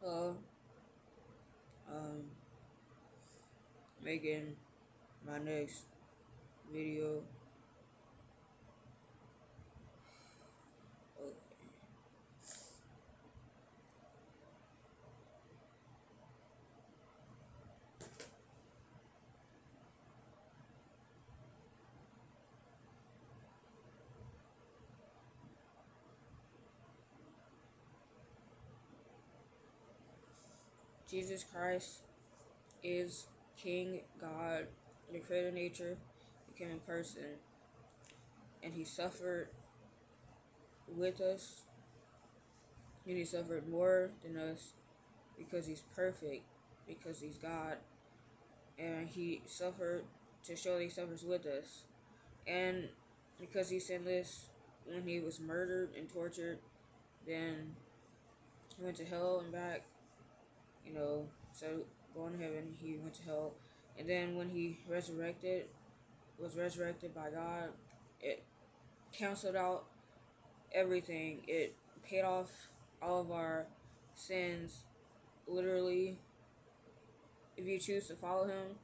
Hello, um, making my next video. Oh, Jesus Christ is King God, the creator of nature, became a person, and he suffered with us, and he suffered more than us because he's perfect, because he's God, and he suffered to show that he suffers with us, and because he's sinless, when he was murdered and tortured, then he went to hell and back. So going to heaven, he went to hell, and then when he was resurrected by God, it canceled out everything. It paid off all of our sins. Literally, if you choose to follow him,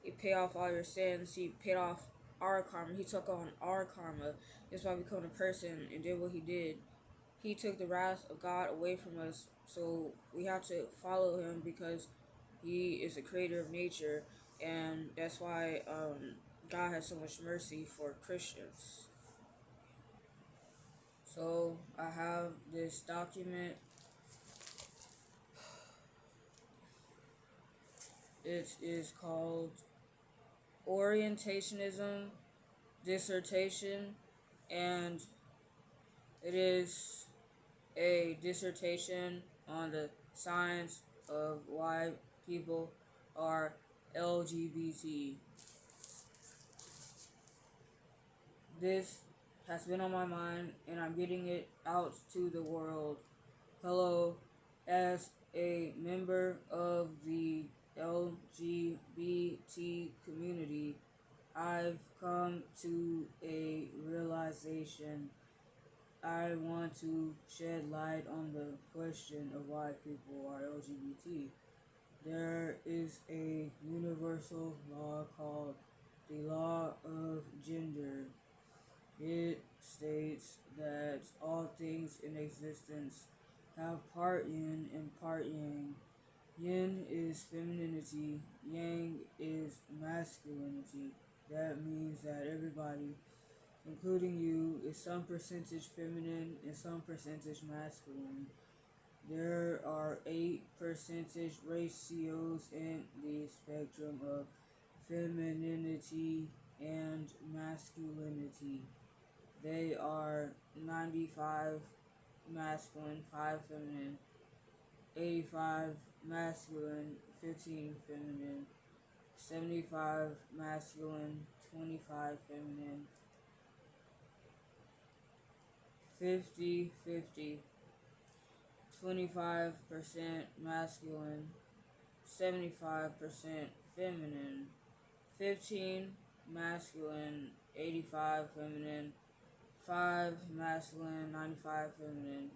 he paid off all your sins. He paid off our karma. He took on our karma. That's why we became a person and did what he did. He took the wrath of God away from us, so we have to follow him because he is the creator of nature, and that's why God has so much mercy for Christians. So I have this document. It is called Orientationism Dissertation, and it is a dissertation on the science of why people are LGBT. This has been on my mind, and I'm getting it out to the world. Hello, as a member of the LGBT community, I've come to a realization. I want to shed light on the question of why people are LGBT. There is a universal law called the law of gender. It states that all things in existence have part yin and part yang. Yin is femininity, yang is masculinity. That means that everybody, including you, is some percentage feminine and some percentage masculine. There are 8% ratios in the spectrum of femininity and masculinity. They are 95 masculine, 5 feminine, 85 masculine, 15 feminine, 75 masculine, 25 feminine, 50-50, 25% masculine, 75% feminine, 15 masculine, 85 feminine, 5 masculine, 95 feminine.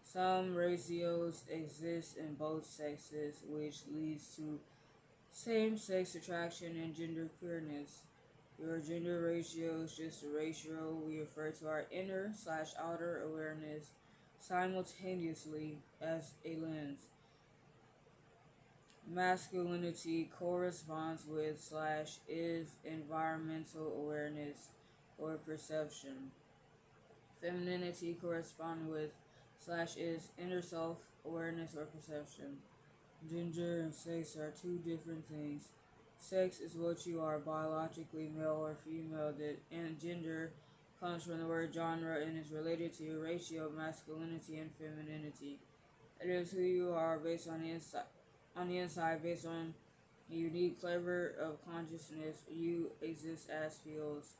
Some ratios exist in both sexes, which leads to same-sex attraction and gender queerness. Your gender ratio is just a ratio we refer to our inner/outer awareness simultaneously as a lens. Masculinity corresponds with/is environmental awareness or perception. Femininity corresponds with/is inner self awareness or perception. Gender and sex are two different things. Sex is what you are biologically, male or female, and gender comes from the word genre and is related to your ratio of masculinity and femininity. It is who you are based on the inside, based on a unique flavor of consciousness you exist as feels.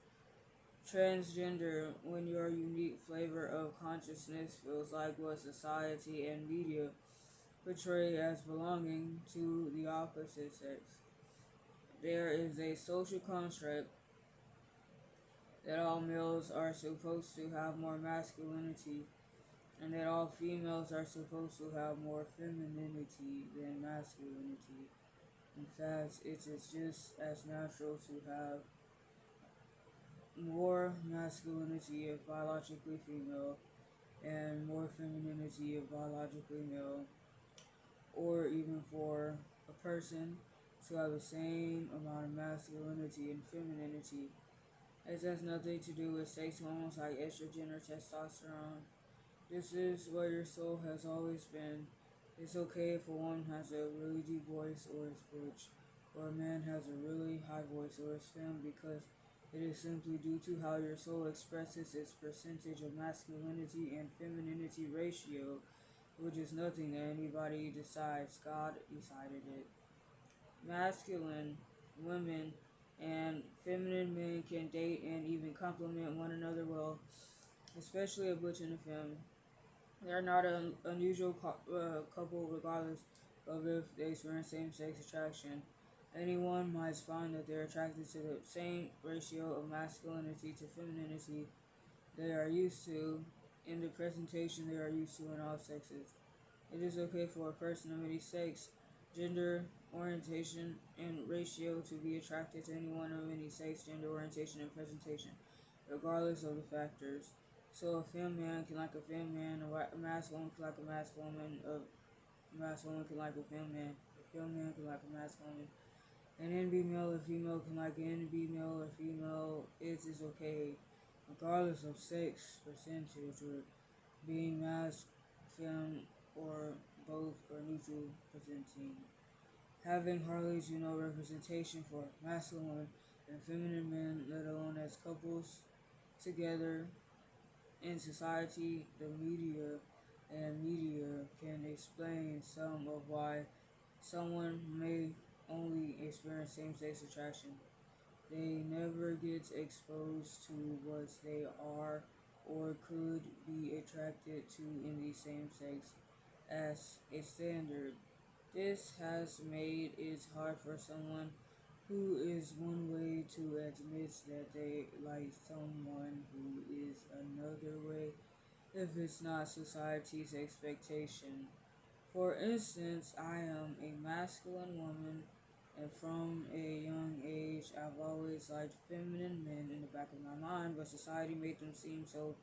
Transgender, when your unique flavor of consciousness feels like what society and media portray as belonging to the opposite sex. There is a social construct that all males are supposed to have more masculinity. and that all females are supposed to have more femininity than masculinity. In fact, it is just as natural to have more masculinity if biologically female and more femininity if biologically male, or even for a person to have the same amount of masculinity and femininity. It has nothing to do with sex hormones like estrogen or testosterone. This is what your soul has always been. It's okay if a woman has a really deep voice or is butch, or a man has a really high voice or is femme, because it is simply due to how your soul expresses its percentage of masculinity and femininity ratio, which is nothing that anybody decides. God decided it. Masculine women and feminine men can date and even complement one another well, especially a butch and a femme. They are not an unusual couple regardless of if they experience same-sex attraction. Anyone might find that they're attracted to the same ratio of masculinity to femininity they are used to in the presentation they are used to in all sexes. It is okay for a person of any sex, gender, orientation, and ratio to be attracted to anyone of any sex, gender, orientation, and presentation, regardless of the factors. So a femme man can like a femme man, a masked woman can like a masked woman, a masked woman can like a femme man, a femme man can like a masked woman. An NB male or female can like an NB male or female. It is okay, regardless of sex, percentage, or being masked, femme, or both, or neutral presenting. Having hardly to no representation for masculine women and feminine men, let alone as couples together in society, the media can explain some of why someone may only experience same-sex attraction. They never get exposed to what they are or could be attracted to in the same sex as a standard. This has made it hard for someone who is one way to admit that they like someone who is another way if it's not society's expectation. For instance, I am a masculine woman, and from a young age, I've always liked feminine men in the back of my mind, but society made them seem so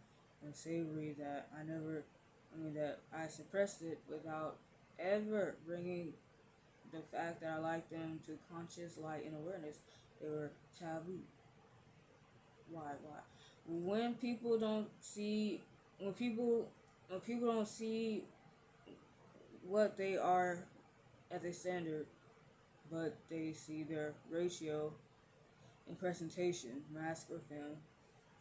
unsavory that that I suppressed it without ever bringing the fact that I liked them to conscious light and awareness. They were taboo. Why? When people don't see, when people don't see what they are as a standard, but they see their ratio in presentation, masc or femme,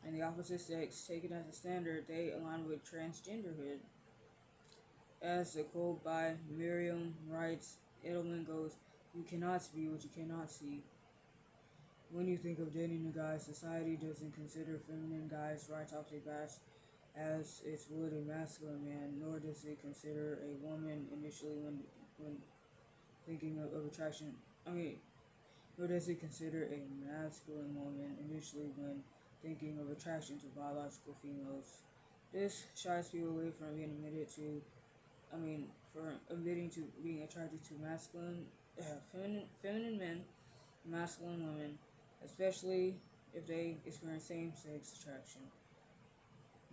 and the opposite sex taken as a standard, they align with transgenderhood. As the quote by Miriam writes, Edelman goes, "You cannot be what you cannot see." When you think of dating a guy, society doesn't consider feminine guys right off the bat as it would a masculine man, nor does it consider a woman initially when thinking of attraction. I mean, Nor does it consider a masculine woman initially when thinking of attraction to biological females. This shies people away from being for admitting to being attracted to feminine men, masculine women, especially if they experience same-sex attraction.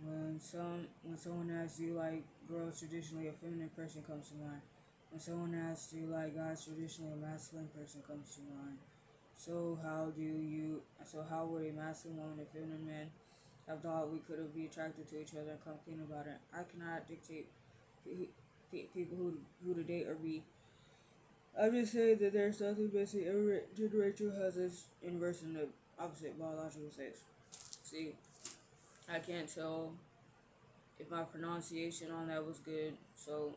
When someone asks, "Do you like girls?" traditionally a feminine person comes to mind. When someone asks, "Do you like guys?" traditionally a masculine person comes to mind. So how would a masculine woman and feminine man have thought we could have be attracted to each other and come clean about it? I cannot dictate people who to date or be. I'm just saying that there's nothing missing. Every generation has its inverse and the opposite biological sex. See, I can't tell if my pronunciation on that was good, so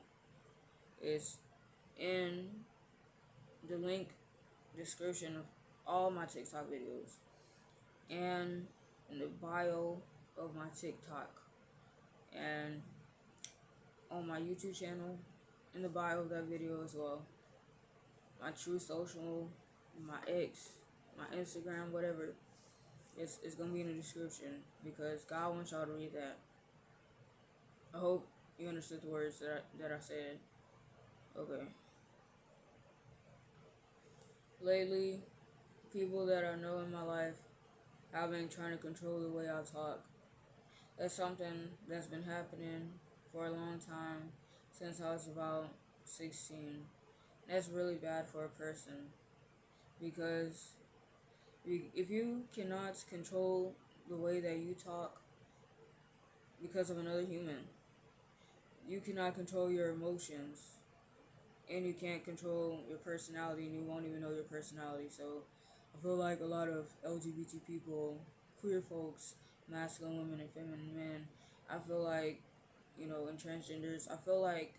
it's in the link description of all my TikTok videos and in the bio of my TikTok and on my YouTube channel in the bio of that video as well. My True Social, my X, my Instagram, whatever. It's gonna be in the description because God wants y'all to read that. I hope You understood the words that I said. Okay. Lately, people that I know in my life have been trying to control the way I talk. That's something that's been happening for a long time since I was about 16. That's really bad for a person because if you cannot control the way that you talk because of another human, you cannot control your emotions and you can't control your personality and you won't even know your personality. So I feel like a lot of LGBT people, queer folks, masculine women and feminine men, I feel like, and transgenders, I feel like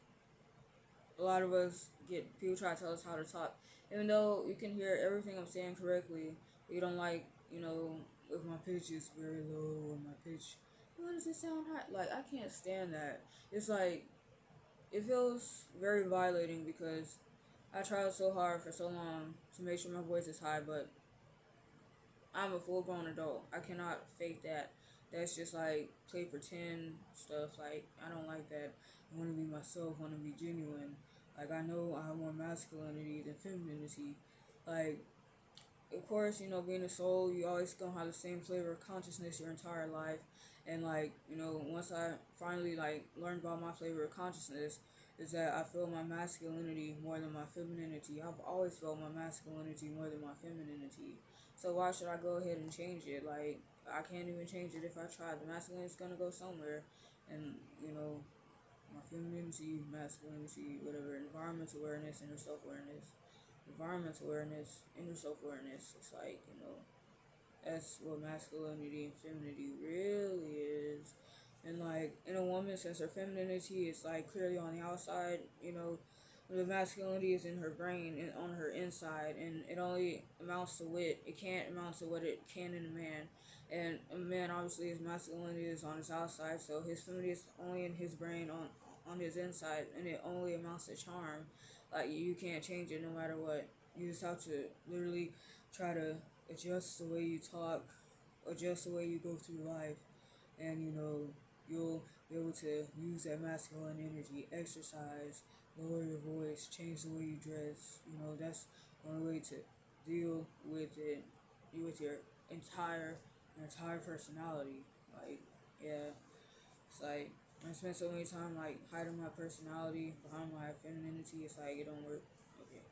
a lot of us get people try to tell us how to talk. Even though you can hear everything I'm saying correctly, you don't like, if my pitch is very low or my pitch, why does it sound high? Like, I can't stand that. It's like, it feels very violating because I tried so hard for so long to make sure my voice is high, but I'm a full grown adult. I cannot fake that. That's just like play pretend stuff. Like, I don't like that. I want to be myself, want to be genuine. Like, I know I have more masculinity than femininity. Like, of course, being a soul, you always gonna have the same flavor of consciousness your entire life. And like, once I finally like learned about my flavor of consciousness, is that I feel my masculinity more than my femininity. I've always felt my masculinity more than my femininity. So why should I go ahead and change it? Like, I can't even change it if I try. The masculine is gonna go somewhere, and my femininity, masculinity, whatever, environmental awareness, inner self awareness, environmental awareness, inner self awareness. It's like, that's what masculinity and femininity really is. And like in a woman, since her femininity is like clearly on the outside, the masculinity is in her brain and on her inside, and it only amounts to wit. It can't amount to what it can in a man. And a man, obviously, his masculinity is on his outside, so his femininity is only in his brain on his inside, and it only amounts to charm. Like, you can't change it no matter what. You just have to literally try to adjust the way you talk, adjust the way you go through life, and you'll be able to use that masculine energy, exercise, lower your voice, change the way you dress. That's one way to deal with it, with your entire personality. Like, yeah, it's like I spent so many time like hiding my personality behind my femininity. It's like it don't work. Okay,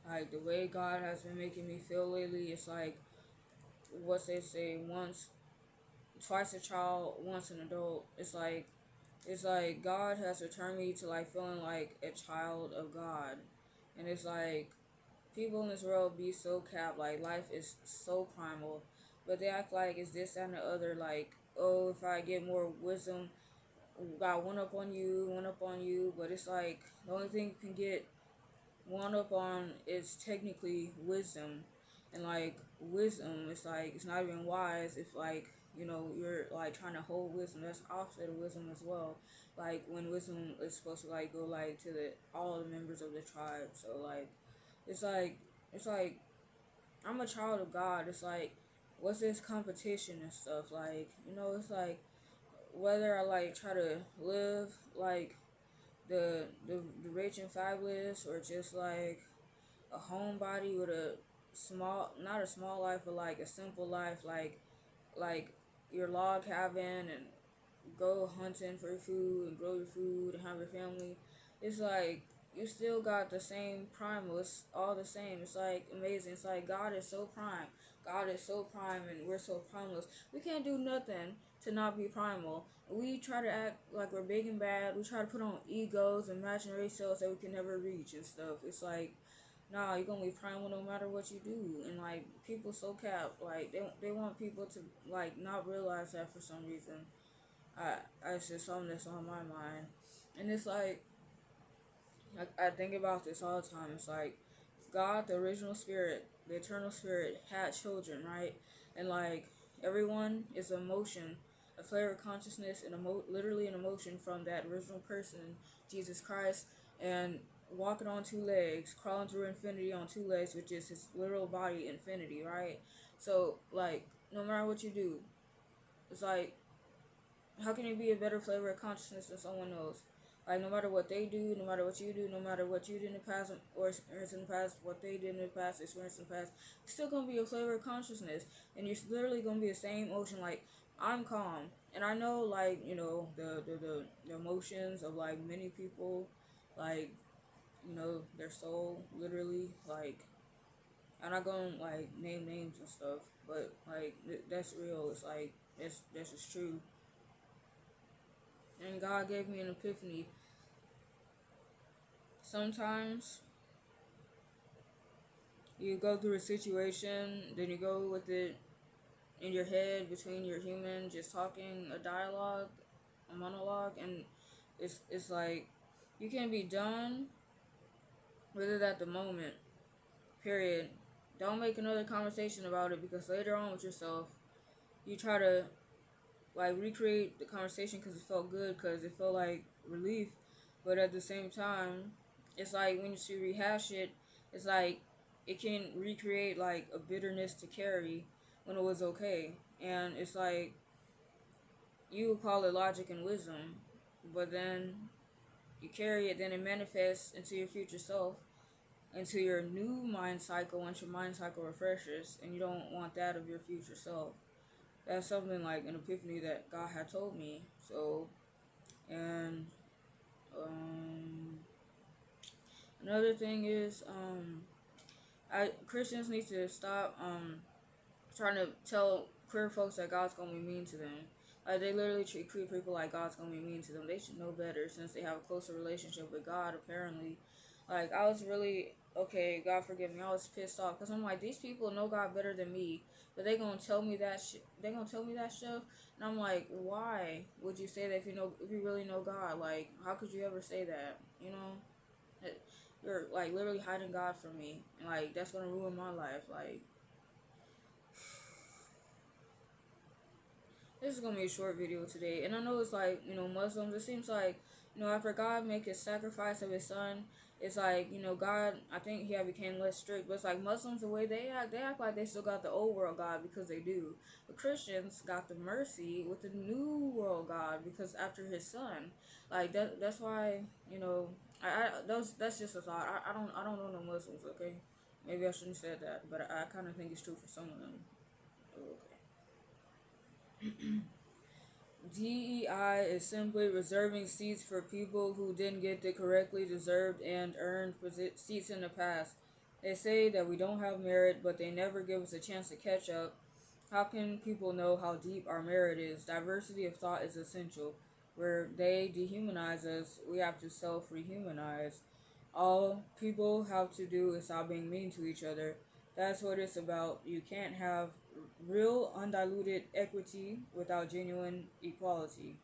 like the way God has been making me feel lately, it's like what they say twice a child, once an adult. It's like God has returned me to like feeling like a child of God, and it's like people in this world be so capped. Like, life is so primal, but they act like it's this and the other. Like, oh, if I get more wisdom, got one up on you, one up on you. But it's like the only thing you can get one up on is technically wisdom, and like wisdom, it's like it's not even wise if like you're like trying to hold wisdom. That's opposite of wisdom as well. Like, when wisdom is supposed to like go like to the all the members of the tribe. So like it's like it's like I'm a child of God. It's like, what's this competition and stuff? Like, it's like whether I like try to live like the rich and fabulous, or just like a homebody with a small, not a small life, but like a simple life, like your log cabin, and go hunting for food and grow your food and have your family. It's like you still got the same primal. It's all the same. It's like amazing. It's like God is so prime. God is so prime, and we're so primeless. We can't do nothing to not be primal. We try to act like we're big and bad. We try to put on egos and imaginary selves that we can never reach and stuff. It's like, nah, you're gonna be primal no matter what you do. And like, people so capped. Like, they want people to like not realize that for some reason. It's just something that's on my mind. And it's like, I think about this all the time. It's like, God, the original spirit, the eternal spirit, had children, right? And like, everyone is emotion, a flare of consciousness, and literally an emotion from that original person, Jesus Christ, and walking on two legs, crawling through infinity on two legs, which is his literal body, infinity, right? So like, no matter what you do, it's like how can you be a better flavor of consciousness than someone else? Like, no matter what they do, no matter what you do, no matter what you did in the past or experience in the past, what they did in the past, experience in the past, it's still gonna be a flavor of consciousness, and you're literally gonna be the same emotion. Like, I'm calm, and I know, like, the emotions of like many people, like, their soul, literally, like, I'm not gonna like name names and stuff, but like that's real. It's like that's just true. And God gave me an epiphany. Sometimes you go through a situation, then you go with it in your head between your human just talking a dialogue, a monologue, and it's like you can be done with it at the moment. Period. Don't make another conversation about it, because later on with yourself, you try to like recreate the conversation because it felt good, because it felt like relief, but at the same time, it's like when you rehash it, it's like it can recreate like a bitterness to carry when it was okay, and it's like you would call it logic and wisdom, but then you carry it, then it manifests into your future self, into your new mind cycle once your mind cycle refreshes, and you don't want that of your future self. That's something like an epiphany that God had told me. So, and um, another thing is, Christians need to stop trying to tell queer folks that God's gonna be mean to them. Like, they literally treat queer people like God's gonna be mean to them. They should know better, since they have a closer relationship with God, apparently. Like, I was really, okay, God forgive me, I was pissed off, because I'm like, these people know God better than me, but they gonna tell me that shit. They gonna tell me that stuff, and I'm like, why would you say that if you really know God? Like, how could you ever say that? You're like literally hiding God from me, and like that's gonna ruin my life. Like, this is gonna be a short video today, and I know it's like, Muslims. It seems like, after God make His sacrifice of His Son, it's like, God. I think He had became less strict, but it's like Muslims, the way they act like they still got the old world God, because they do. But Christians got the mercy with the new world God, because after His Son, like that. That's why, that's just a thought. I don't know no Muslims. Okay, maybe I shouldn't have said that, but I kind of think it's true for some of them. Okay. DEI is simply reserving seats for people who didn't get the correctly deserved and earned seats in the past. They say that we don't have merit, but they never give us a chance to catch up. How can people know how deep our merit is? Diversity of thought is essential. Where they dehumanize us, we have to self rehumanize. All people have to do is stop being mean to each other. That's what it's about. You can't have real undiluted equity without genuine equality.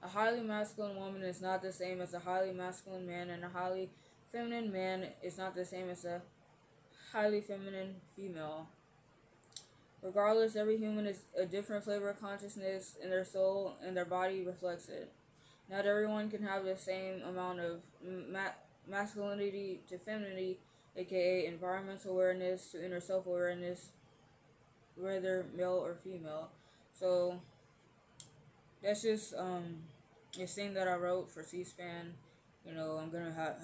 A highly masculine woman is not the same as a highly masculine man, and a highly feminine man is not the same as a highly feminine female. Regardless, every human is a different flavor of consciousness, and their soul and their body reflects it. Not everyone can have the same amount of masculinity to femininity, aka environmental awareness to inner self awareness, whether male or female. So that's just a thing that I wrote for C-SPAN. I'm gonna have to